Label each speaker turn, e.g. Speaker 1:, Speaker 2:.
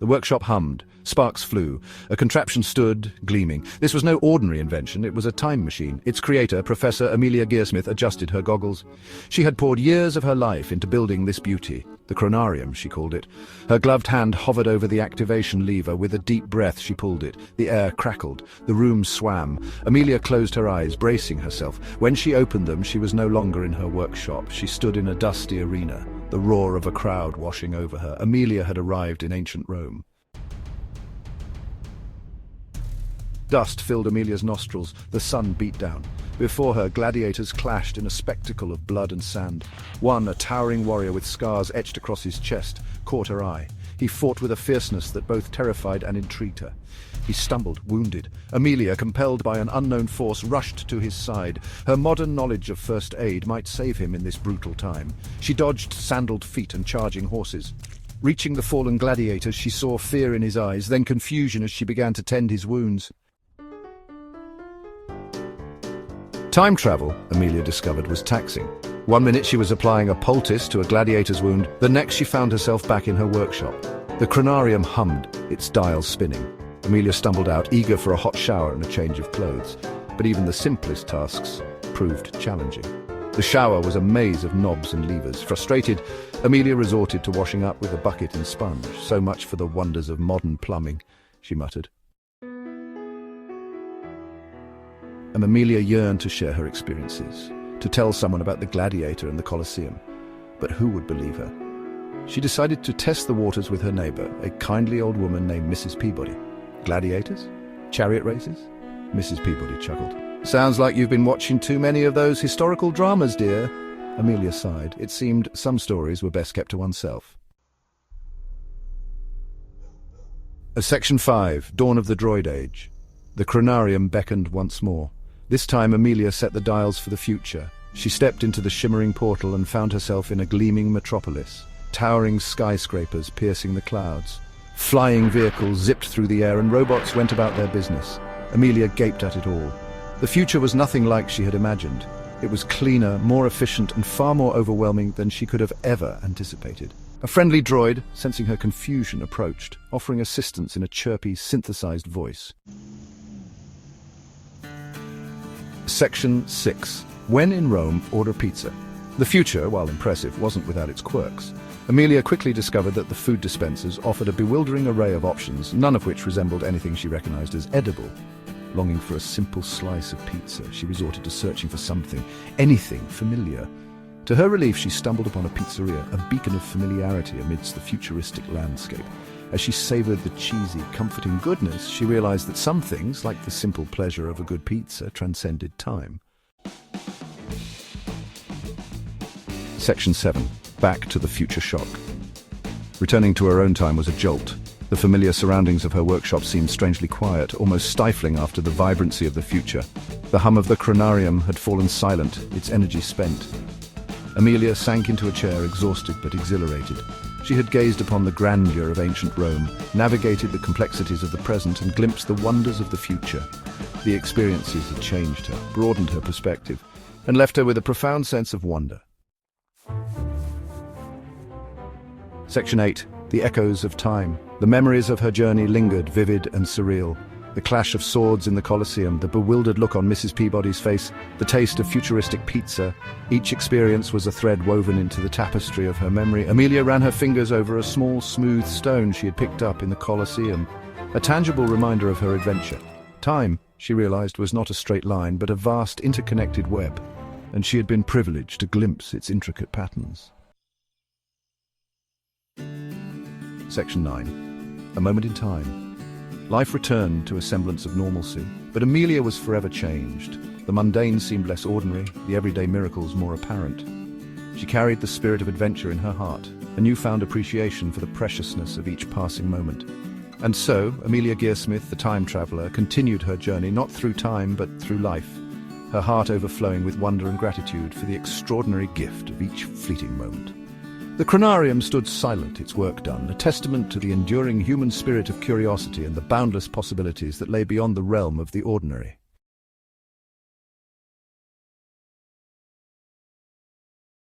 Speaker 1: The workshop hummed. Sparks flew. A contraption stood, gleaming. This was no ordinary invention, it was a time machine. Its creator, Professor Amelia Gearsmith, adjusted her goggles. She had poured years of her life into building this beauty. The chronarium, she called it. Her gloved hand hovered over the activation lever. With a deep breath, she pulled it. The air crackled. The room swam. Amelia closed her eyes, bracing herself. When she opened them, she was no longer in her workshop. She stood in a dusty arena, the roar of a crowd washing over her. Amelia had arrived in ancient Rome. Dust filled Amelia's nostrils. The sun beat down. Before her, gladiators clashed in a spectacle of blood and sand. One, a towering warrior with scars etched across his chest, caught her eye. He fought with a fierceness that both terrified and intrigued her. He stumbled, wounded. Amelia, compelled by an unknown force, rushed to his side. Her modern knowledge of first aid might save him in this brutal time. She dodged sandaled feet and charging horses. Reaching the fallen gladiator, she saw fear in his eyes, then confusion as she began to tend his wounds. Time travel, Amelia discovered, was taxing. 1 minute she was applying a poultice to a gladiator's wound, the next she found herself back in her workshop. The chronarium hummed, its dials spinning. Amelia stumbled out, eager for a hot shower and a change of clothes. But even the simplest tasks proved challenging. The shower was a maze of knobs and levers. Frustrated, Amelia resorted to washing up with a bucket and sponge. So much for the wonders of modern plumbing, she muttered. And Amelia yearned to share her experiences, to tell someone about the gladiator and the Colosseum. But who would believe her? She decided to test the waters with her neighbor, a kindly old woman named Mrs. Peabody. Gladiators? Chariot races? Mrs. Peabody chuckled. Sounds like you've been watching too many of those historical dramas, dear. Amelia sighed. It seemed some stories were best kept to oneself. Section 5, Dawn of the Droid Age. The chronarium beckoned once more. This time Amelia set the dials for the future. She stepped into the shimmering portal and found herself in a gleaming metropolis. Towering skyscrapers piercing the clouds. Flying vehicles zipped through the air and robots went about their business. Amelia gaped at it all. The future was nothing like she had imagined. It was cleaner, more efficient, and far more overwhelming than she could have ever anticipated. A friendly droid, sensing her confusion, approached, offering assistance in a chirpy, synthesized voice. Section 6. When in Rome, order pizza. The future, while impressive, wasn't without its quirks. Amelia quickly discovered that the food dispensers offered a bewildering array of options, none of which resembled anything she recognized as edible. Longing for a simple slice of pizza, she resorted to searching for something, anything familiar. To her relief, she stumbled upon a pizzeria, a beacon of familiarity amidst the futuristic landscape. As she savored the cheesy, comforting goodness, she realized that some things, like the simple pleasure of a good pizza, transcended time. Section 7. Back to the future shock. Returning to her own time was a jolt. The familiar surroundings of her workshop seemed strangely quiet, almost stifling after the vibrancy of the future. The hum of the chronarium had fallen silent, its energy spent. Amelia sank into a chair, exhausted but exhilarated. She had gazed upon the grandeur of ancient Rome, navigated the complexities of the present, and glimpsed the wonders of the future. The experiences had changed her, broadened her perspective, and left her with a profound sense of wonder. Section 8. The echoes of time. The memories of her journey lingered, vivid and surreal. The clash of swords in the Colosseum, the bewildered look on Mrs. Peabody's face, the taste of futuristic pizza. Each experience was a thread woven into the tapestry of her memory. Amelia ran her fingers over a small, smooth stone she had picked up in the Colosseum, a tangible reminder of her adventure. Time, she realized, was not a straight line, but a vast, interconnected web, and she had been privileged to glimpse its intricate patterns. Section 9. A moment in time. Life returned to a semblance of normalcy, but Amelia was forever changed. The mundane seemed less ordinary, the everyday miracles more apparent. She carried the spirit of adventure in her heart, a newfound appreciation for the preciousness of each passing moment. And so, Amelia Gearsmith, the time traveler, continued her journey not through time but through life, her heart overflowing with wonder and gratitude for the extraordinary gift of each fleeting moment. The chronarium stood silent, its work done, a testament to the enduring human spirit of curiosity and the boundless possibilities that lay beyond the realm of the ordinary.